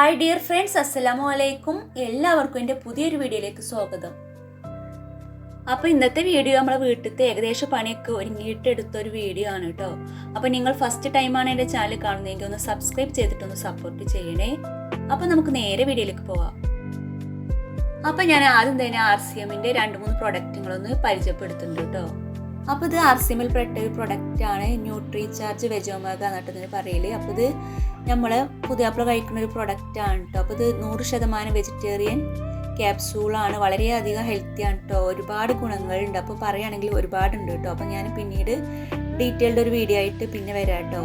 Hi dear friends, അസ്സലാമു അലൈക്കും. എല്ലാവർക്കും എൻ്റെ പുതിയൊരു വീഡിയോയിലേക്ക് സ്വാഗതം. അപ്പോൾ ഇന്നത്തെ വീഡിയോ നമ്മളെ വീട്ടിലത്തെ ഏകദേശം പണിയൊക്കെ ഒരുങ്ങിയിട്ട് എടുത്തൊരു വീഡിയോ ആണ് കേട്ടോ. അപ്പോൾ നിങ്ങൾ ഫസ്റ്റ് ടൈമാണ് എൻ്റെ ചാനൽ കാണുന്നതെങ്കിൽ ഒന്ന് സബ്സ്ക്രൈബ് ചെയ്തിട്ടൊന്ന് സപ്പോർട്ട് ചെയ്യണേ. അപ്പോൾ നമുക്ക് നേരെ വീഡിയോയിലേക്ക് പോവാം. അപ്പോൾ ഞാൻ ആദ്യം തന്നെ RCMൻ്റെ 2-3 പ്രൊഡക്റ്റുകളൊന്ന് പരിചയപ്പെടുത്തുന്നുണ്ട് കേട്ടോ. അപ്പോൾ ഇത് RCMൽ പെട്ട ഒരു പ്രൊഡക്റ്റാണ്, ന്യൂട്രി ചാർജ് വെജോമേഗ എന്നിട്ടതിന് പറയല്. അപ്പോൾ ഇത് നമ്മൾ പുതിയാപ്പിള കഴിക്കുന്ന ഒരു പ്രൊഡക്റ്റാണ് കേട്ടോ. അപ്പോൾ ഇത് 100% വെജിറ്റേറിയൻ ക്യാപ്സൂളാണ്, വളരെയധികം ഹെൽത്തിയാണ് കേട്ടോ. ഒരുപാട് ഗുണങ്ങളുണ്ട്. അപ്പോൾ പറയുകയാണെങ്കിൽ ഒരുപാടുണ്ട് കേട്ടോ. അപ്പോൾ ഞാൻ പിന്നീട് ഡീറ്റെയിൽഡ് ഒരു വീഡിയോ ആയിട്ട് പിന്നെ വരാം കേട്ടോ.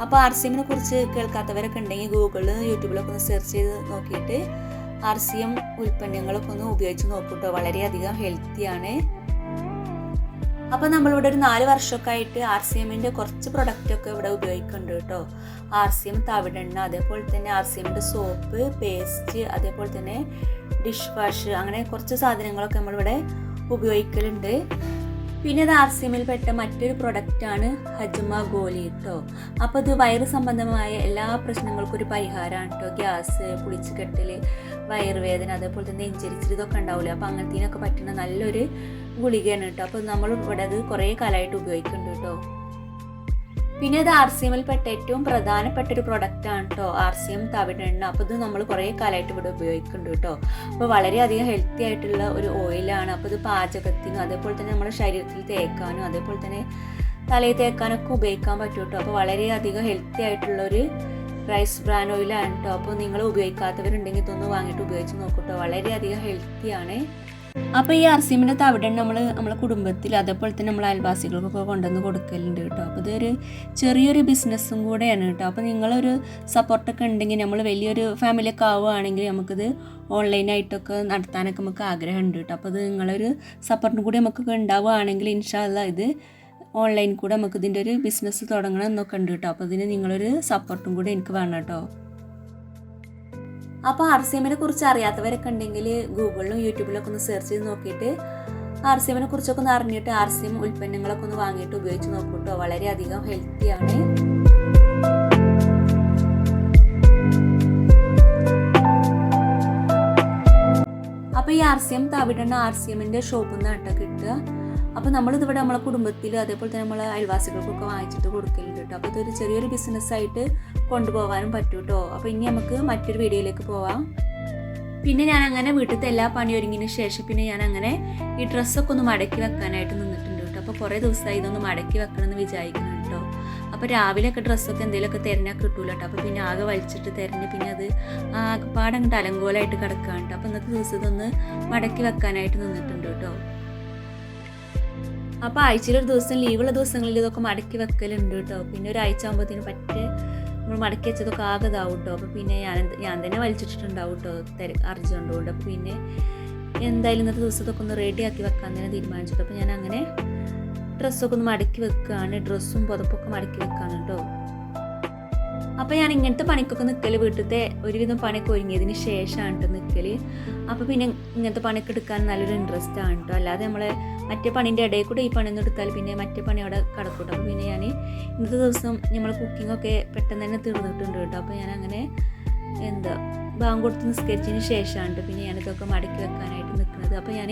അപ്പോൾ RCMനെ കുറിച്ച് കേൾക്കാത്തവരൊക്കെ ഉണ്ടെങ്കിൽ ഗൂഗിളിൽ യൂട്യൂബിലൊക്കെ ഒന്ന് സെർച്ച് ചെയ്ത് നോക്കിയിട്ട് RCM ഉൽപ്പന്നങ്ങളൊക്കെ ഒന്ന് ഉപയോഗിച്ച് നോക്കൂ കേട്ടോ. വളരെയധികം ഹെൽത്തിയാണ്. അപ്പോൾ നമ്മളിവിടെ ഒരു 4 വർഷമൊക്കെ ആയിട്ട് RCMൻ്റെ കുറച്ച് പ്രൊഡക്റ്റൊക്കെ ഇവിടെ ഉപയോഗിക്കുന്നുണ്ട് കേട്ടോ. RCM തവിടെണ്ണ, അതേപോലെ തന്നെ RCMൻ്റെ സോപ്പ്, പേസ്റ്റ്, അതേപോലെ തന്നെ ഡിഷ് വാഷ്, അങ്ങനെ കുറച്ച് സാധനങ്ങളൊക്കെ നമ്മളിവിടെ ഉപയോഗിക്കലുണ്ട്. പിന്നെ ഇത് RCMൽ പെട്ട മറ്റൊരു പ്രൊഡക്റ്റാണ് ഹജ്മ ഗോലി കേട്ടോ. അപ്പോൾ ഇത് വയറ് സംബന്ധമായ എല്ലാ പ്രശ്നങ്ങൾക്കും ഒരു പരിഹാരമാണ് കേട്ടോ. ഗ്യാസ്, പുളിച്ചുകെട്ടൽ, വയറുവേദന, അതേപോലെ തന്നെ നെഞ്ചരിച്ചിൽ ഇതൊക്കെ ഉണ്ടാവില്ല. അപ്പോൾ അങ്ങനത്തേനൊക്കെ പറ്റുന്ന നല്ലൊരു ഗുളികയാണ് കേട്ടോ. അപ്പോൾ നമ്മൾ ഇവിടെ അത് കുറേ കാലമായിട്ട് ഉപയോഗിക്കുന്നുണ്ട് കേട്ടോ. പിന്നെ ഇത് RCMൽ പെട്ട ഏറ്റവും പ്രധാനപ്പെട്ട ഒരു പ്രൊഡക്റ്റാണ് കേട്ടോ, RCM തവിടെണ്ണ. അപ്പോൾ ഇത് നമ്മൾ കുറേ കാലമായിട്ട് ഇവിടെ ഉപയോഗിക്കുന്നുണ്ട് കേട്ടോ. അപ്പോൾ വളരെയധികം ഹെൽത്തി ആയിട്ടുള്ള ഒരു ഓയിലാണ്. അപ്പോൾ ഇത് പാചകത്തിനും അതേപോലെ തന്നെ നമ്മുടെ ശരീരത്തിൽ തേക്കാനും അതേപോലെ തന്നെ തലയിൽ തേക്കാനൊക്കെ ഉപയോഗിക്കാൻ പറ്റും കേട്ടോ. അപ്പോൾ വളരെയധികം ഹെൽത്തി ആയിട്ടുള്ളൊരു റൈസ് ബ്രാൻ ഓയിലാണ് കേട്ടോ. അപ്പോൾ നിങ്ങൾ ഉപയോഗിക്കാത്തവരുണ്ടെങ്കിൽ ഇതൊന്ന് വാങ്ങിയിട്ട് ഉപയോഗിച്ച് നോക്കൂട്ടോ. വളരെയധികം ഹെൽത്തിയാണ്. അപ്പോൾ ഈ RCMൻ്റെ തവിടെണ്ണ നമ്മളെ കുടുംബത്തിൽ അതേപോലെ തന്നെ നമ്മളെ അയൽവാസികൾക്കൊക്കെ കൊണ്ടുവന്ന് കൊടുക്കലുണ്ട് കേട്ടോ. അപ്പോൾ ഇതൊരു ചെറിയൊരു ബിസിനസ്സും കൂടെയാണ് കേട്ടോ. അപ്പോൾ നിങ്ങളൊരു സപ്പോർട്ടൊക്കെ ഉണ്ടെങ്കിൽ, നമ്മൾ വലിയൊരു ഫാമിലിയൊക്കെ ആവുകയാണെങ്കിൽ നമുക്കിത് ഓൺലൈനായിട്ടൊക്കെ നടത്താനൊക്കെ നമുക്ക് ആഗ്രഹമുണ്ട് കേട്ടോ. അപ്പോൾ ഇത് നിങ്ങളൊരു സപ്പോർട്ടും കൂടി നമുക്കൊക്കെ ഉണ്ടാവുകയാണെങ്കിൽ ഇൻഷാ അല്ലാ ഇത് ഓൺലൈൻ കൂടെ നമുക്ക് ഇതിൻ്റെ ഒരു ബിസിനസ് തുടങ്ങണം എന്നൊക്കെ ഉണ്ട് കേട്ടോ. അപ്പോൾ ഇതിന് നിങ്ങളൊരു സപ്പോർട്ടും കൂടി എനിക്ക് വേണം കേട്ടോ. അപ്പോൾ RCMനെ കുറിച്ച് അറിയാത്തവരൊക്കെ ഉണ്ടെങ്കിൽ ഗൂഗിളിലും യൂട്യൂബിലൊക്കെ ഒന്ന് സെർച്ച് ചെയ്ത് നോക്കിയിട്ട് RCMനെ കുറിച്ചൊക്കെ ഒന്ന് അറിഞ്ഞിട്ട് RCM ഉൽപ്പന്നങ്ങളൊക്കെ ഒന്ന് വാങ്ങിയിട്ട് ഉപയോഗിച്ച് നോക്കൂട്ടോ. വളരെയധികം ഹെൽത്തിയാണ്. അപ്പോൾ ഈ RCM തവിടെണ്ണ RCMൻ്റെ ഷോപ്പിൽ നിന്ന് കേട്ടോ കിട്ടുക. അപ്പോൾ നമ്മളിതിവിടെ നമ്മളെ കുടുംബത്തിൽ അതേപോലെ തന്നെ നമ്മളെ അയൽവാസികൾക്കൊക്കെ വാങ്ങിച്ചിട്ട് കൊടുക്കലുണ്ട് കേട്ടോ. അപ്പോൾ ഇതൊരു ചെറിയൊരു ബിസിനസ്സായിട്ട് കൊണ്ടുപോകാനും പറ്റും കേട്ടോ. അപ്പോൾ ഇനി നമുക്ക് മറ്റൊരു വീഡിയോയിലേക്ക് പോവാം. പിന്നെ ഞാൻ അങ്ങനെ വീട്ടിലത്തെ എല്ലാ പണി ഒരുങ്ങിയതിന് ശേഷം പിന്നെ ഞാൻ അങ്ങനെ ഈ ഡ്രസ്സൊക്കെ ഒന്ന് മടക്കി വെക്കാനായിട്ട് നിന്നിട്ടുണ്ട് കേട്ടോ. അപ്പോൾ കുറേ ദിവസമായി ഇതൊന്ന് മടക്കി വെക്കണമെന്ന് വിചാരിക്കുന്നു കേട്ടോ. അപ്പോൾ രാവിലെയൊക്കെ ഡ്രസ്സൊക്കെ എന്തെങ്കിലുമൊക്കെ തിരഞ്ഞാൽ കിട്ടൂല കേട്ടോ. അപ്പോൾ പിന്നെ ആകെ വലിച്ചിട്ട് തിരഞ്ഞ് പിന്നെ അത് ആകെപ്പാടെ അങ്ങോട്ട് അലങ്കോലമായിട്ട് കിടക്കുകയാണ് കേട്ടോ. അപ്പോൾ ഇന്നത്തെ ദിവസം ഇതൊന്ന് മടക്കി വെക്കാനായിട്ട് നിന്നിട്ടുണ്ട് കേട്ടോ. അപ്പോൾ ആഴ്ചയിലൊരു ദിവസം ലീവുള്ള ദിവസങ്ങളിൽ ഇതൊക്കെ മടക്കി വെക്കലുണ്ട് കേട്ടോ. പിന്നെ ഒരാഴ്ച ആകുമ്പോഴത്തേനും നമ്മൾ മടക്കി വെച്ചതൊക്കെ ആകതാവും കേട്ടോ. അപ്പോൾ പിന്നെ ഞാൻ തന്നെ വലിച്ചിട്ടുണ്ടാവും കേട്ടോ അർജൻറ്റുകൊണ്ട്. അപ്പോൾ പിന്നെ എന്തായാലും ഇന്നത്തെ ദിവസത്തൊക്കെ ഒന്ന് റെഡിയാക്കി വെക്കാൻ തന്നെ തീരുമാനിച്ചിട്ട് അപ്പോൾ ഞാൻ അങ്ങനെ ഡ്രസ്സൊക്കെ ഒന്ന് മടക്കി വെക്കുകയാണ്. ഡ്രസ്സും പുതപ്പൊക്കെ മടക്കി വെക്കുകയാണ് കേട്ടോ. അപ്പോൾ ഞാൻ ഇങ്ങനത്തെ പണിക്കൊക്കെ നിൽക്കൽ വീട്ടിലത്തെ ഒരുവിധം പണിയൊക്കെ ഒരുങ്ങിയതിന് ശേഷമാണ് കേട്ടോ നിൽക്കൽ. അപ്പോൾ പിന്നെ ഇങ്ങനത്തെ പണിയൊക്കെ എടുക്കാൻ നല്ലൊരു ഇൻട്രസ്റ്റ് ആണ് കേട്ടോ. അല്ലാതെ നമ്മളെ മറ്റേ പണീൻ്റെ ഇടയിൽ കൂടെ ഈ പണിയൊന്നും എടുത്താൽ പിന്നെ മറ്റേ പണി അവിടെ കിടക്കൂട്ടോ. അപ്പോൾ പിന്നെ ഞാൻ ഇന്നത്തെ ദിവസം നമ്മൾ കുക്കിങ്ങൊക്കെ പെട്ടെന്ന് തന്നെ തീർന്നിട്ടുണ്ട് കേട്ടോ. അപ്പോൾ ഞാൻ അങ്ങനെ ബാങ്ക് കൊടുത്ത് നിസ്കരിച്ചതിന് ശേഷമാണ് പിന്നെ ഞാനിതൊക്കെ മടക്കി വെക്കാനായിട്ട് നിൽക്കുന്നത്. അപ്പോൾ ഞാൻ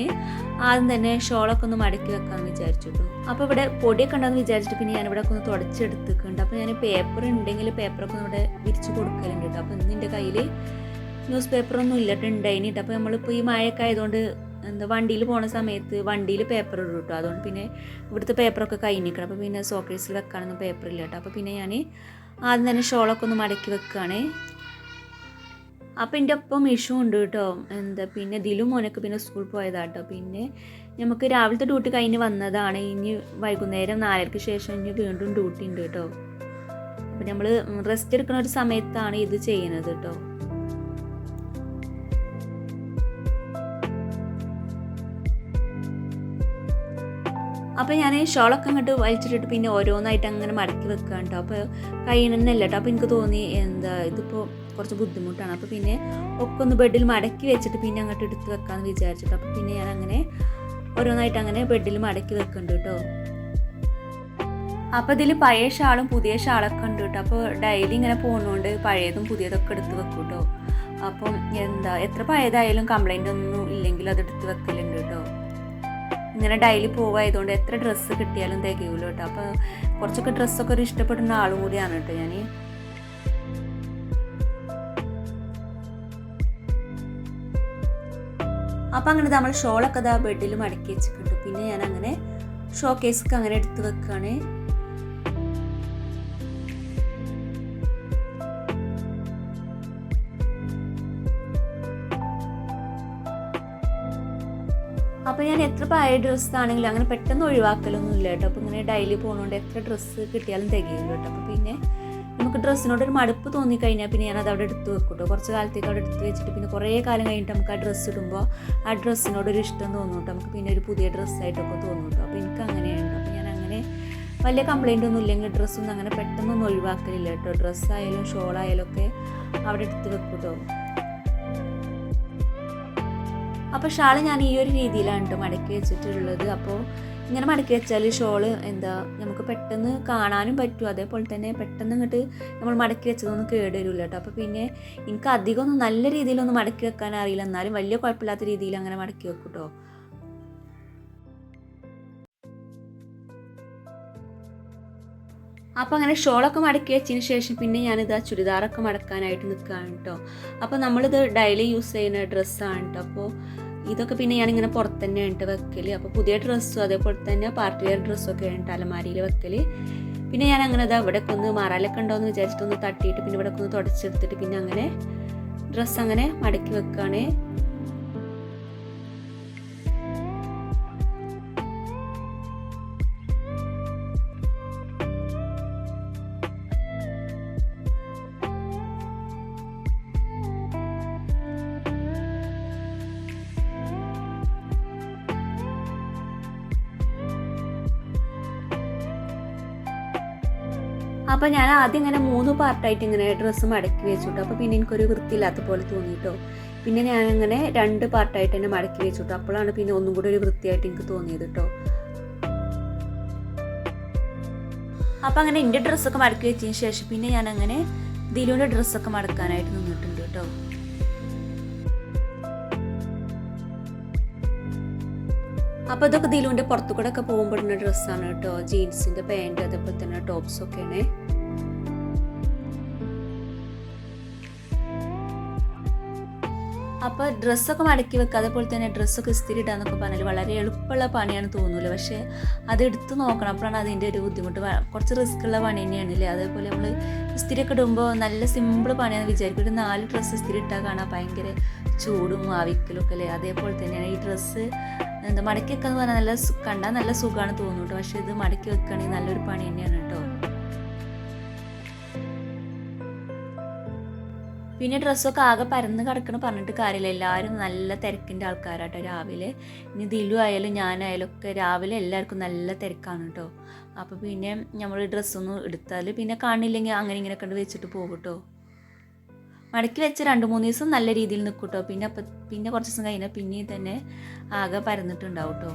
ആദ്യം തന്നെ ഷോളൊക്കെ ഒന്ന് മടക്കി വെക്കാമെന്ന് വിചാരിച്ചു കേട്ടോ. അപ്പോൾ ഇവിടെ പൊടിയൊക്കെ ഉണ്ടെന്ന് വിചാരിച്ചിട്ട് പിന്നെ ഞാനിവിടെ ഒന്ന് തുടച്ചെടുത്തിട്ടുണ്ട്. അപ്പോൾ ഞാൻ പേപ്പർ ഉണ്ടെങ്കിൽ പേപ്പറൊക്കെ ഒന്ന് ഇവിടെ വിരിച്ച് കൊടുക്കലുണ്ട് കേട്ടോ. അപ്പോൾ ഇന്ന് എൻ്റെ കയ്യിൽ ന്യൂസ് പേപ്പറൊന്നും ഇല്ലട്ടുണ്ടായിന്. അപ്പോൾ നമ്മളിപ്പോൾ ഈ മഴയൊക്കെ ആയതുകൊണ്ട് വണ്ടിയിൽ പോണ സമയത്ത് വണ്ടിയിൽ പേപ്പർ ഇടും കേട്ടോ. അതുകൊണ്ട് പിന്നെ ഇവിടുത്തെ പേപ്പറൊക്കെ കഴിഞ്ഞിരിക്കണം. അപ്പോൾ പിന്നെ സോക്കേസിൽ വെക്കാനൊന്നും പേപ്പറില്ല കേട്ടോ. അപ്പോൾ പിന്നെ ഞാൻ ആദ്യം തന്നെ ഷോളൊക്കെ ഒന്ന് മടക്കി വെക്കുകയാണ്. അപ്പോൾ എൻ്റെ ഒപ്പം ഇഷ്യൂ ഉണ്ട് കേട്ടോ. പിന്നെ ദിലും മോനൊക്കെ പിന്നെ സ്കൂളിൽ പോയതാട്ടോ. പിന്നെ നമുക്ക് രാവിലത്തെ ഡ്യൂട്ടി കഴിഞ്ഞ് വന്നതാണ്. ഇനി വൈകുന്നേരം 4:00 ശേഷം ഇനി വീണ്ടും ഡ്യൂട്ടി ഉണ്ട് കേട്ടോ. അപ്പോൾ നമ്മൾ റെസ്റ്റ് എടുക്കുന്ന ഒരു സമയത്താണ് ഇത് ചെയ്യുന്നത് കേട്ടോ. അപ്പോൾ ഞാൻ ഷോളൊക്കെ അങ്ങോട്ട് വലിച്ചിട്ടിട്ട് പിന്നെ ഓരോന്നായിട്ട് അങ്ങനെ മടക്കി വെക്കുകയാണ് കേട്ടോ. അപ്പോൾ കഴിയണമെന്നല്ല കേട്ടോ. അപ്പോൾ എനിക്ക് തോന്നി ഇതിപ്പോൾ കുറച്ച് ബുദ്ധിമുട്ടാണ്. അപ്പോൾ പിന്നെ ഒക്കെ ഒന്ന് ബെഡിൽ മടക്കി വെച്ചിട്ട് പിന്നെ അങ്ങോട്ട് എടുത്ത് വെക്കാമെന്ന് വിചാരിച്ചിട്ട് അപ്പോൾ പിന്നെ ഞാൻ അങ്ങനെ ഓരോന്നായിട്ട് അങ്ങനെ ബെഡിൽ മടക്കി വെക്കുന്നുണ്ട് കേട്ടോ. അപ്പോൾ ഇതിൽ പഴയ ഷാളും പുതിയ ഷാളൊക്കെ ഉണ്ട് കേട്ടോ. അപ്പോൾ ഡെയിലി ഇങ്ങനെ പോകുന്നതുകൊണ്ട് പഴയതും പുതിയതൊക്കെ എടുത്ത് വെക്കും കേട്ടോ. അപ്പം എന്താ എത്ര പഴയതായാലും കംപ്ലൈൻ്റ് ഒന്നും ഇല്ലെങ്കിൽ അതെടുത്ത് വെക്കലുണ്ട് കേട്ടോ. ഇങ്ങനെ ഡെയിലി പോവായതുകൊണ്ട് എത്ര ഡ്രസ്സ് കിട്ടിയാലും തികയൂല കേട്ടോ. അപ്പോൾ കുറച്ചൊക്കെ ഡ്രസ്സൊക്കെ ഒരു ഇഷ്ടപ്പെടുന്ന ആളും കൂടിയാണ് കേട്ടോ ഞാൻ. അപ്പം അങ്ങനെ നമ്മൾ ഷോളൊക്കെ ഇതാ ബെഡിൽ മടക്കി വെച്ചിട്ടുണ്ട്. പിന്നെ ഞാൻ അങ്ങനെ ഷോക്കേസൊക്കെ അങ്ങനെ എടുത്ത് വെക്കുകയാണ്. അപ്പോൾ ഞാൻ എത്ര പഴയ ഡ്രസ്സാണെങ്കിലും അങ്ങനെ പെട്ടെന്ന് ഒഴിവാക്കലൊന്നും ഇല്ല കേട്ടോ. അപ്പോൾ ഇങ്ങനെ ഡെയിലി പോകുന്നതുകൊണ്ട് എത്ര ഡ്രസ്സ് കിട്ടിയാലും തികയില്ല കേട്ടോ. അപ്പോൾ പിന്നെ നമുക്ക് ഡ്രസ്സിനോട് ഒരു മടുപ്പ് തോന്നിക്കഴിഞ്ഞാൽ പിന്നെ ഞാനത് അവിടെ എടുത്ത് വെക്കും കേട്ടോ. കുറച്ച് കാലത്തേക്ക് അവിടെ എടുത്ത് വെച്ചിട്ട് പിന്നെ കുറേ കാലം കഴിഞ്ഞിട്ട് നമുക്ക് ആ ഡ്രസ്സ് ഇടുമ്പോൾ ആ ഡ്രസ്സിനോടൊരു ഇഷ്ടം തോന്നും കേട്ടോ. നമുക്ക് പിന്നെ ഒരു പുതിയ ഡ്രസ്സായിട്ടൊക്കെ തോന്നും കേട്ടോ. അപ്പോൾ എനിക്ക് അങ്ങനെയുണ്ട്. അപ്പോൾ ഞാൻ അങ്ങനെ വലിയ കംപ്ലൈൻ്റ് ഒന്നും ഇല്ലെങ്കിൽ ഡ്രസ്സൊന്നും അങ്ങനെ പെട്ടെന്നൊന്നും ഒഴിവാക്കലില്ല കേട്ടോ. ഡ്രസ്സായാലും ഷോളായാലും ഒക്കെ അവിടെ എടുത്ത് വെക്കും കേട്ടോ. അപ്പോൾ ഷാൾ ഞാൻ ഈ ഒരു രീതിയിലാണ് കേട്ടോ മടക്കി വെച്ചിട്ടുള്ളത്. അപ്പോൾ ഇങ്ങനെ മടക്കി വെച്ചാൽ ഷോള് എന്താ നമുക്ക് പെട്ടെന്ന് കാണാനും പറ്റും. അതേപോലെ തന്നെ പെട്ടെന്ന് ഇങ്ങോട്ട് നമ്മൾ മടക്കി വെച്ചതൊന്നും കേടുവരില്ല കേട്ടോ. അപ്പോൾ പിന്നെ എനിക്ക് അധികമൊന്നും നല്ല രീതിയിലൊന്നും മടക്കി വെക്കാൻ അറിയില്ല, എന്നാലും വലിയ കുഴപ്പമില്ലാത്ത രീതിയിൽ അങ്ങനെ മടക്കി വെക്കും കേട്ടോ. അപ്പോൾ അങ്ങനെ ഷോളൊക്കെ മടക്കി വെച്ചതിന് ശേഷം പിന്നെ ഞാനിത് ചുരിദാറൊക്കെ മടക്കാനായിട്ട് നിൽക്കുകയാണ് കേട്ടോ. അപ്പോൾ നമ്മളിത് ഡെയിലി യൂസ് ചെയ്യുന്ന ഡ്രസ്സാണ് കേട്ടോ. അപ്പോൾ ഇതൊക്കെ പിന്നെ ഞാനിങ്ങനെ പുറത്ത് തന്നെ ഉണ്ട് വെക്കൽ. അപ്പോൾ പുതിയ ഡ്രസ്സും അതേപോലെ തന്നെ പാർട്ടി വെയർ ഡ്രസ്സൊക്കെ ഉണ്ട് അലമാരിയിൽ വെക്കൽ. പിന്നെ ഞാൻ അങ്ങനെ ഇതാ ഇവിടെയൊക്കെ ഒന്ന് മാറാലൊക്കെ ഉണ്ടോയെന്ന് വിചാരിച്ചിട്ടൊന്ന് തട്ടിയിട്ട് പിന്നെ ഇവിടെയൊക്കെ ഒന്ന് തുടച്ചെടുത്തിട്ട് പിന്നെ അങ്ങനെ ഡ്രസ്സ് അങ്ങനെ മടക്കി വെക്കുകയാണ്. അപ്പോൾ ഞാൻ ആദ്യം ഇങ്ങനെ 3 പാർട്ടായിട്ട് ഇങ്ങനെ ഡ്രസ്സ് മടക്കി വെച്ചിട്ടു. അപ്പോൾ പിന്നെ എനിക്കൊരു വൃത്തിയില്ലാത്ത പോലെ തോന്നിയിട്ടോ. പിന്നെ ഞാനങ്ങനെ 2 പാർട്ടായിട്ട് തന്നെ മടക്കി വെച്ചിട്ടു. അപ്പോഴാണ് പിന്നെ ഒന്നും കൂടി ഒരു വൃത്തിയായിട്ട് എനിക്ക് തോന്നിയത് കേട്ടോ. അപ്പോൾ അങ്ങനെ എൻ്റെ ഡ്രസ്സൊക്കെ മടക്കി വെച്ചതിന് ശേഷം പിന്നെ ഞാനങ്ങനെ ദിലുവിൻ്റെ ഡ്രസ്സൊക്കെ മടക്കാനായിട്ട് നിന്നിട്ടുണ്ട് കേട്ടോ. അപ്പോൾ ഇതൊക്കെ ദിലുവിൻ്റെ പുറത്തു കൂടെ ഒക്കെ പോകുമ്പോഴുള്ള ഡ്രസ്സാണ് കേട്ടോ. ജീൻസിൻ്റെ പാൻറ്റ് അതേപോലെ തന്നെ ടോപ്സൊക്കെയാണ്. അപ്പോൾ ഡ്രസ്സൊക്കെ മടക്കി വെക്കുക അതേപോലെ തന്നെ ഡ്രസ്സൊക്കെ ഇസ്തിരി ഇടാന്നൊക്കെ പറഞ്ഞാൽ വളരെ എളുപ്പമുള്ള പണിയാണ് തോന്നില്ല. പക്ഷേ അത് എടുത്ത് നോക്കണം, അപ്പോഴാണ് അതിൻ്റെ ഒരു ബുദ്ധിമുട്ട്. കുറച്ച് റിസ്ക് ഉള്ള പണി തന്നെയാണല്ലേ. അതേപോലെ നമ്മൾ ഇസ്തിരിയൊക്കെ ഇടുമ്പോൾ നല്ല സിമ്പിൾ പണിയാണെന്ന് വിചാരിക്കും. ഒരു 4 ഡ്രസ്സ് ഇസ്തിരി ഇട്ടാൽ കാണാൻ ഭയങ്കര ചൂടും ആവിക്കലൊക്കെ അല്ലേ. അതേപോലെ തന്നെയാണ് ഈ ഡ്രസ്സ് എന്താ മടക്കി വെക്കാന്ന് പറഞ്ഞാൽ നല്ല കണ്ടാൽ നല്ല സുഖമാണ് തോന്നും കേട്ടോ. പക്ഷേ ഇത് മടക്കി വെക്കുകയാണെങ്കിൽ നല്ലൊരു പണി തന്നെയാണ് കേട്ടോ. പിന്നെ ഡ്രസ്സൊക്കെ ആകെ പരന്ന് കിടക്കണം പറഞ്ഞിട്ട് കാര്യമില്ല. എല്ലാവരും നല്ല തിരക്കിൻ്റെ ആൾക്കാരാട്ടോ രാവിലെ. ഇനി ദിലു ആയാലും ഞാനായാലും ഒക്കെ രാവിലെ എല്ലാവർക്കും നല്ല തിരക്കാണ് കേട്ടോ. അപ്പോൾ പിന്നെ നമ്മൾ ഡ്രസ്സൊന്നും എടുത്താൽ പിന്നെ കാണില്ലെങ്കിൽ അങ്ങനെ ഇങ്ങനെ കണ്ട് വെച്ചിട്ട് പോകും കേട്ടോ. മടക്കി വെച്ച് 2-3 ദിവസം നല്ല രീതിയിൽ നിൽക്കും കേട്ടോ. പിന്നെ കുറച്ച് ദിവസം കഴിഞ്ഞാൽ പിന്നെയും തന്നെ ആകെ പരന്നിട്ടുണ്ടാവും കേട്ടോ.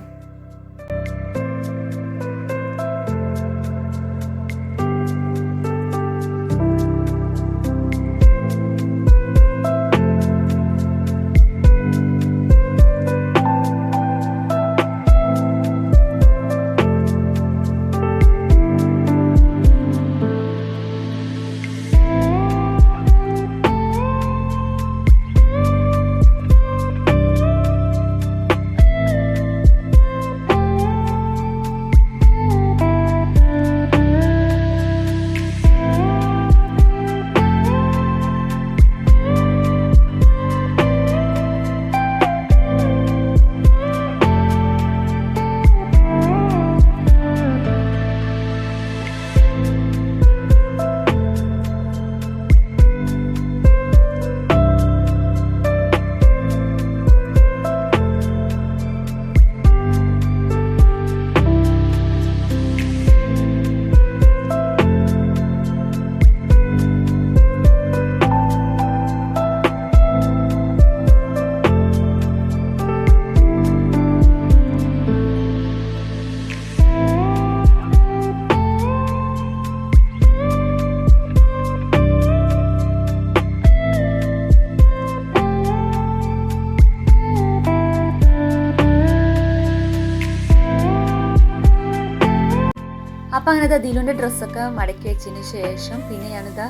ഞാനിത് ദിലുവിൻ്റെ ഡ്രസ്സൊക്കെ മടക്കി വെച്ചതിന് ശേഷം പിന്നെ ഞാനിതാ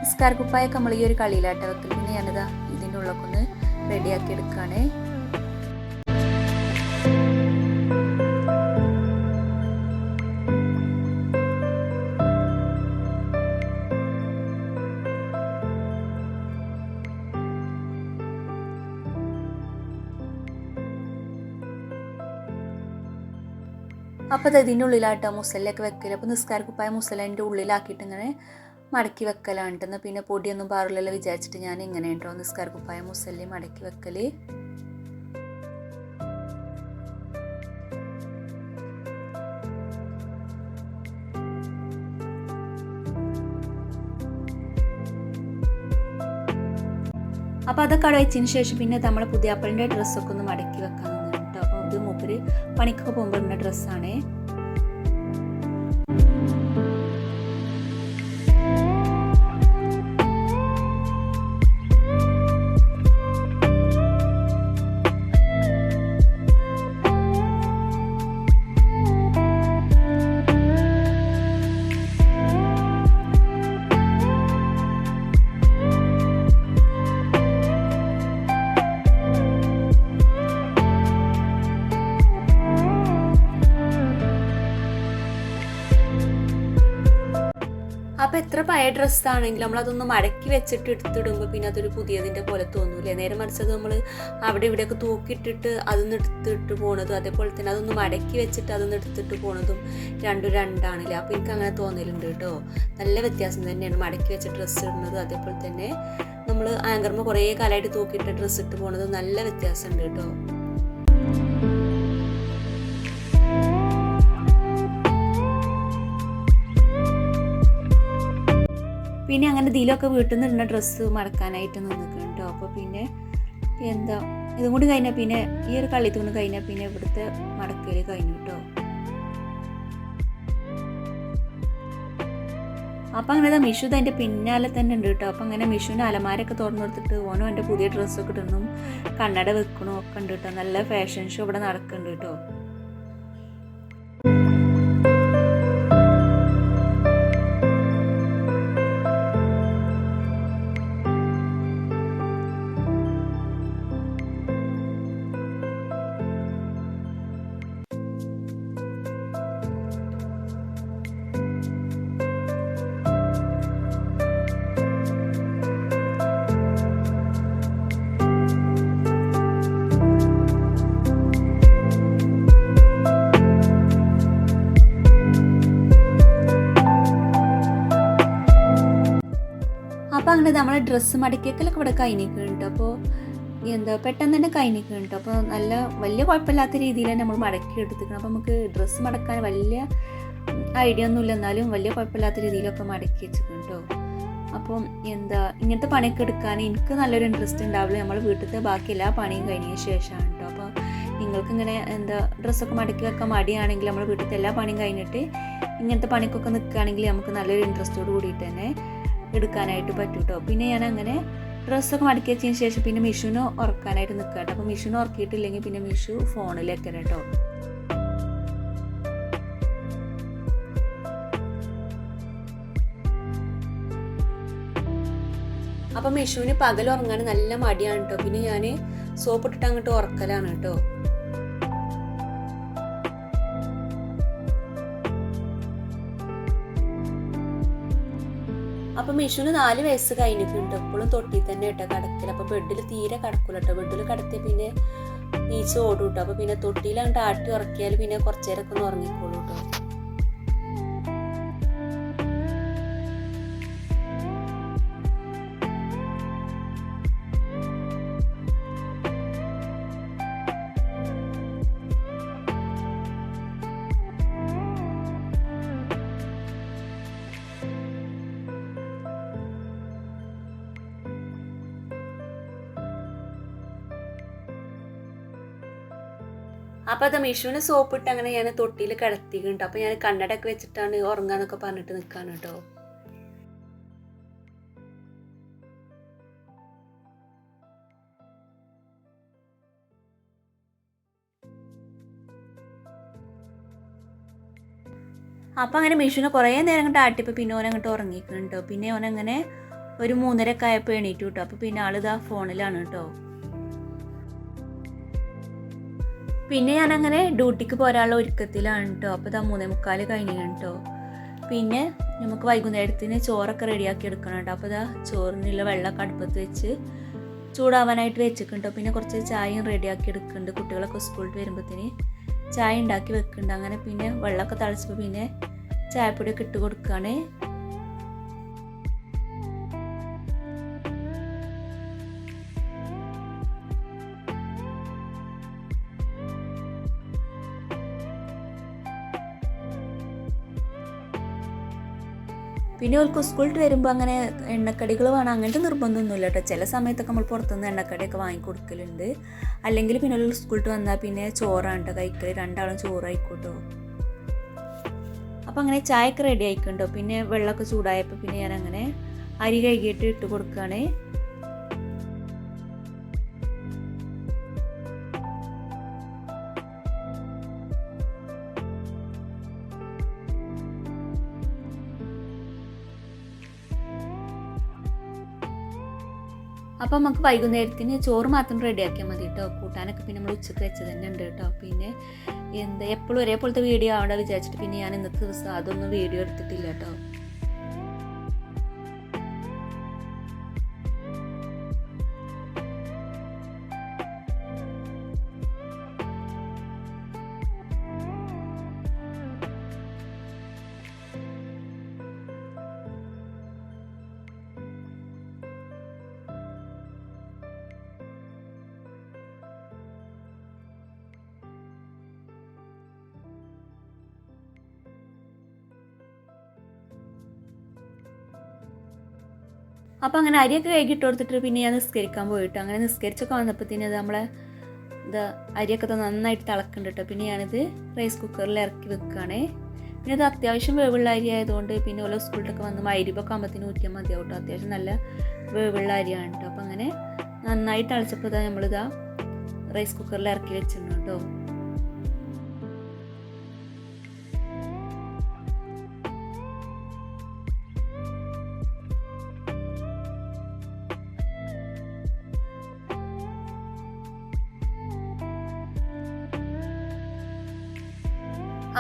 നിസ്കാര കുപ്പായൊക്കെ നമ്മൾ ഈ ഒരു കളിയിലാട്ട വെക്കൽ. പിന്നെ ഞാനിതാ ഇതിൻ്റെ ഉള്ളൊക്കെ ഒന്ന് റെഡിയാക്കി എടുക്കുകയാണ്. അപ്പോൾ ഇതിൻ്റെ ഉള്ളിലാട്ടോ മുസല്ലൊക്കെ വെക്കൽ. അപ്പോൾ നിസ്കാര കുപ്പായ മുസലിൻ്റെ ഉള്ളിലാക്കിയിട്ട് ഇങ്ങനെ മടക്കി വെക്കലാണ്. പിന്നെ പൊടിയൊന്നും പാറില്ലല്ലോ വിചാരിച്ചിട്ട് ഞാൻ ഇങ്ങനെ കേട്ടോ നിസ്കാര കുപ്പായ മുസല്ലി മടക്കി വെക്കൽ. അപ്പോൾ അതൊക്കെ അവിടെ വെച്ചതിന് ശേഷം പിന്നെ നമ്മളെ പുതിയാപ്പളിൻ്റെ ഡ്രസ്സൊക്കെ ഒന്ന് മടക്കി വെക്കാൻ നിന്നു കേട്ടോ. അപ്പോൾ ഇത് മൂപ്പര് പണിക്കൊക്കെ പോകുമ്പോൾ ഇടുന്ന ഡ്രസ്സാണ്. അപ്പോൾ എത്ര പഴയ ഡ്രസ്സാണെങ്കിലും നമ്മളതൊന്ന് മടക്കി വെച്ചിട്ട് എടുത്തിടുമ്പോൾ പിന്നെ അതൊരു പുതിയതിൻ്റെ പോലെ തോന്നൂലേ. നേരെ മറിച്ചത് നമ്മൾ അവിടെ ഇവിടെയൊക്കെ തൂക്കിയിട്ടിട്ട് അതൊന്ന് എടുത്തിട്ട് പോണതും അതേപോലെ തന്നെ അതൊന്ന് മടക്കി വെച്ചിട്ട് അതൊന്ന് എടുത്തിട്ട് പോണതും രണ്ടും രണ്ടാണില്ലേ. അപ്പോൾ എനിക്ക് അങ്ങനെ തോന്നലുണ്ട് കേട്ടോ. നല്ല വ്യത്യാസം തന്നെയാണ് മടക്കി വെച്ച ഡ്രസ്സ് ഇടുന്നതും അതേപോലെ തന്നെ നമ്മൾ ആങ്കർമ്മ കുറേ കാലമായിട്ട് തൂക്കിയിട്ട ഡ്രസ്സ് ഇട്ട് പോണതും നല്ല വ്യത്യാസമുണ്ട് കേട്ടോ. പിന്നെ അങ്ങനെ ഇതിലൊക്കെ വീട്ടിൽ നിന്ന് ഇടുന്ന ഡ്രസ്സ് മടക്കാനായിട്ട് നിൽക്കണം കേട്ടോ. അപ്പോൾ പിന്നെ എന്താ ഇതും കൂടി കഴിഞ്ഞാൽ പിന്നെ ഈ ഒരു കളിത്തും കൂടി കഴിഞ്ഞാൽ പിന്നെ ഇവിടുത്തെ മടക്കൽ കഴിഞ്ഞു കേട്ടോ. അപ്പം അങ്ങനെ മിഷു അതിൻ്റെ പിന്നാലെ തന്നെ ഉണ്ട് കേട്ടോ. അപ്പം അങ്ങനെ മിഷുവിൻ്റെ അലമാരൊക്കെ തുറന്നു കൊടുത്തിട്ട് ഓനും എൻ്റെ പുതിയ ഡ്രസ്സൊക്കെ ഇടണം, കണ്ണട വെക്കണോ ഒക്കെ ഉണ്ട് കേട്ടോ. നല്ല ഫാഷൻ ഷോ ഇവിടെ നടക്കുന്നുണ്ട് കേട്ടോ. അപ്പോൾ അങ്ങനെ നമ്മളെ ഡ്രസ്സ് മടക്കിയൊക്കെ ഇവിടെ കഴിഞ്ഞിട്ടുണ്ട്. അപ്പോൾ എന്താ പെട്ടെന്ന് തന്നെ കഴിഞ്ഞിട്ടുണ്ട്. അപ്പോൾ നല്ല വലിയ കുഴപ്പമില്ലാത്ത രീതിയിൽ നമ്മൾ മടക്കി എടുത്തിക്കണം. അപ്പോൾ നമുക്ക് ഡ്രസ്സ് മടക്കാൻ വലിയ ഐഡിയ ഒന്നുമില്ല, എന്നാലും വലിയ കുഴപ്പമില്ലാത്ത രീതിയിലൊക്കെ മടക്കി വെച്ചിട്ടുണ്ട് കേട്ടോ. അപ്പം എന്താ ഇങ്ങനത്തെ പണിയൊക്കെ എടുക്കാൻ എനിക്ക് നല്ലൊരു ഇൻട്രസ്റ്റ് ഉണ്ടാവില്ല. നമ്മൾ വീട്ടിലത്തെ ബാക്കി എല്ലാ പണിയും കഴിഞ്ഞതിന് ശേഷമാണ് കേട്ടോ. അപ്പോൾ നിങ്ങൾക്കിങ്ങനെ എന്താ ഡ്രസ്സൊക്കെ മടക്കി വെക്കാൻ മടിയാണെങ്കിൽ നമ്മൾ വീട്ടിലത്തെ എല്ലാ പണിയും കഴിഞ്ഞിട്ട് ഇങ്ങനത്തെ പണിക്കൊക്കെ നിൽക്കുകയാണെങ്കിൽ നമുക്ക് നല്ലൊരു ഇൻട്രസ്റ്റോട് കൂടിയിട്ട് തന്നെ എടുക്കാനായിട്ട് പറ്റും കേട്ടോ. പിന്നെ ഞാൻ അങ്ങനെ ഡ്രസ്സൊക്കെ മടക്കി വെച്ചതിന് ശേഷം പിന്നെ മിഷുവിന് ഉറക്കാനായിട്ട് നിൽക്കുക കേട്ടോ. അപ്പോൾ മിഷുവിന് ഉറക്കിയിട്ടില്ലെങ്കിൽ പിന്നെ മിഷു ഫോണിലേക്ക് കേട്ടോ. അപ്പം മിഷുവിന് പകൽ ഉറങ്ങാൻ നല്ല മടിയാണ് കേട്ടോ. പിന്നെ ഞാൻ സോപ്പിട്ടിട്ട് അങ്ങോട്ട് ഉറക്കലാണ് കേട്ടോ. അപ്പം മിഷുവിന് 4 വയസ്സ് കഴിഞ്ഞിട്ടുണ്ട്. എപ്പോഴും തൊട്ടിൽ തന്നെ കേട്ടോ കിടക്കില്ല. അപ്പോൾ ബെഡിൽ തീരെ കിടക്കൂല കേട്ടോ. ബെഡിൽ കിടത്തിയ പിന്നെ നീച്ച് ഓടും കേട്ടോ. അപ്പോൾ പിന്നെ തൊട്ടിയിലങ്ങോട്ട് ആട്ടി ഉറക്കിയാൽ പിന്നെ കുറച്ച് നേരമൊക്കെ ഒന്ന് ഉറങ്ങിക്കോളൂ കേട്ടോ. അപ്പോൾ അത് മിഷുവിന് സോപ്പിട്ട് അങ്ങനെ ഞാൻ തൊട്ടിയിൽ കിടത്തിയിട്ടുണ്ട്. അപ്പോൾ ഞാൻ കണ്ണടയൊക്കെ വെച്ചിട്ടാണ് ഉറങ്ങാന്നൊക്കെ പറഞ്ഞിട്ട് നിൽക്കാണ് കേട്ടോ. അപ്പം അങ്ങനെ മിഷുനെ കുറേ നേരം അങ്ങോട്ട് ആട്ടിയപ്പോൾ പിന്നെ ഓൻ അങ്ങോട്ട് ഉറങ്ങിക്കണം കേട്ടോ. പിന്നെ ഓനങ്ങനെ ഒരു 3:30 ആയപ്പോൾ എണീറ്റു കേട്ടോ. അപ്പോൾ പിന്നെ ആളിതാ ഫോണിലാണ് കേട്ടോ. പിന്നെ ഞാനങ്ങനെ ഡ്യൂട്ടിക്ക് പോരാനുള്ള ഒരുക്കത്തിലാണ് കേട്ടോ. അപ്പോൾ ഇതാ 3:45 കഴിഞ്ഞിട്ടുണ്ട് കേട്ടോ. പിന്നെ നമുക്ക് വൈകുന്നേരത്തിന് ചോറൊക്കെ റെഡിയാക്കി എടുക്കണം കേട്ടോ. അപ്പോൾ ഇതാ ചോറിനുള്ള വെള്ളമൊക്കെ അടുപ്പത്ത് വെച്ച് ചൂടാവാനായിട്ട് വെച്ചിട്ടുണ്ട്. പിന്നെ കുറച്ച് ചായയും റെഡിയാക്കി എടുക്കുന്നുണ്ട്. കുട്ടികളൊക്കെ സ്കൂളിൽ വരുമ്പോഴത്തേന് ചായ ഉണ്ടാക്കി വെക്കുന്നുണ്ട്. അങ്ങനെ പിന്നെ വെള്ളമൊക്കെ തിളച്ചപ്പോൾ പിന്നെ ചായപ്പൊടിയൊക്കെ ഇട്ട് കൊടുക്കുകയാണ്. പിന്നെ അവർക്ക് സ്കൂളിൽ വരുമ്പോൾ അങ്ങനെ എണ്ണക്കടികൾ വേണം അങ്ങനത്തെ നിർബന്ധമൊന്നുമില്ല കേട്ടോ. ചില സമയത്തൊക്കെ നമ്മൾ പുറത്തുനിന്ന് എണ്ണക്കടിയൊക്കെ വാങ്ങിക്കൊടുക്കലുണ്ട്. അല്ലെങ്കിൽ പിന്നെ ഒരു സ്കൂളിൽ വന്നാൽ പിന്നെ ചോറാണ് കേട്ടോ കഴിക്കൽ. രണ്ടാളും ചോറായിക്കോട്ടോ. അപ്പോൾ അങ്ങനെ ചായയൊക്കെ റെഡി ആയിക്കുണ്ടോ. പിന്നെ വെള്ളമൊക്കെ ചൂടായപ്പോൾ പിന്നെ ഞാനങ്ങനെ അരി കഴുകിയിട്ട് ഇട്ട് കൊടുക്കുകയാണ്. അപ്പം നമുക്ക് വൈകുന്നേരത്തിന് ചോറ് മാത്രം റെഡിയാക്കിയാൽ മതി കേട്ടോ. കൂട്ടാനൊക്കെ പിന്നെ നമ്മൾ ഉച്ചക്ക് വെച്ചത് തന്നെ ഉണ്ട് കേട്ടോ. പിന്നെ എപ്പോഴും ഒരേപോലത്തെ വീഡിയോ ആവണ്ട വിചാരിച്ചിട്ട് പിന്നെ ഞാൻ ഇന്നത്തെ ദിവസം അതൊന്നും വീഡിയോ എടുത്തിട്ടില്ല കേട്ടോ. അപ്പോൾ അങ്ങനെ അരിയൊക്കെ കഴുകിയിട്ട് കൊടുത്തിട്ട് പിന്നെ ഞാൻ നിസ്കരിക്കാൻ പോയിട്ട് അങ്ങനെ നിസ്കരിച്ചൊക്കെ വന്നപ്പോഴത്തേന് അത് നമ്മളെ അരിയൊക്കെ നന്നായിട്ട് തിളക്കുന്നുണ്ട് കേട്ടോ. പിന്നെ ഞാനിത് റൈസ് കുക്കറിൽ ഇറക്കി വെക്കുകയാണേ. പിന്നെ അത് അത്യാവശ്യം വേവുള്ള അരി ആയതുകൊണ്ട് പിന്നെ ഓരോ സ്കൂളിലൊക്കെ വന്ന് മഗ്‌രിബൊക്കെ ആകുമ്പോഴത്തേന് ഊറ്റിയാൽ മതിയാവും കേട്ടോ. അത്യാവശ്യം നല്ല വേവുള്ള അരിയാണ് കേട്ടോ. അപ്പോൾ അങ്ങനെ നന്നായി തിളച്ചപ്പോൾ നമ്മളിതാ റൈസ് കുക്കറിൽ ഇറക്കി വെച്ചിരുന്നു കേട്ടോ.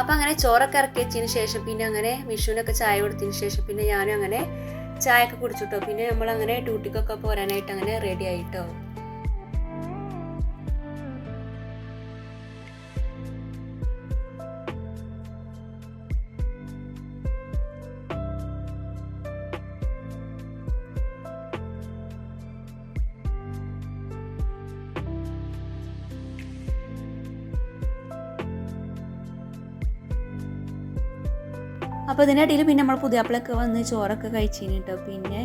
അപ്പം അങ്ങനെ ചോറൊക്കെ ഇറക്കി വെച്ചതിന് ശേഷം പിന്നെ അങ്ങനെ മിഷുവിനൊക്കെ ചായ കൊടുത്തതിന് ശേഷം പിന്നെ ഞാനും അങ്ങനെ ചായയൊക്കെ കുടിച്ചിട്ടോ. പിന്നെ നമ്മളങ്ങനെ ഡ്യൂട്ടിക്കൊക്കെ പോരാനായിട്ട് അങ്ങനെ റെഡി ആയിട്ടോ. അപ്പോൾ ഇതിനിടയിൽ പിന്നെ നമ്മൾ പുതിയാപ്പിളൊക്കെ വന്ന് ചോറൊക്കെ കഴിച്ചിന് കേട്ടോ. പിന്നെ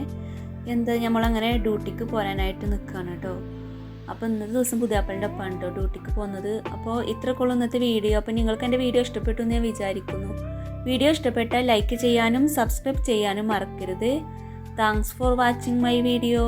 നമ്മളങ്ങനെ ഡ്യൂട്ടിക്ക് പോരാനായിട്ട് നിൽക്കുകയാണ് കേട്ടോ. അപ്പോൾ ഇന്നത്തെ ദിവസം പുതിയാപ്പിളിൻ്റെ ഒപ്പമാണ് കേട്ടോ ഡ്യൂട്ടിക്ക് പോകുന്നത്. അപ്പോൾ ഇത്രക്കുള്ള ഇന്നത്തെ വീഡിയോ. അപ്പോൾ നിങ്ങൾക്ക് എൻ്റെ വീഡിയോ ഇഷ്ടപ്പെട്ടു എന്ന് ഞാൻ വിചാരിക്കുന്നു. വീഡിയോ ഇഷ്ടപ്പെട്ടാൽ ലൈക്ക് ചെയ്യാനും സബ്സ്ക്രൈബ് ചെയ്യാനും മറക്കരുത്. Thanks for watching my video.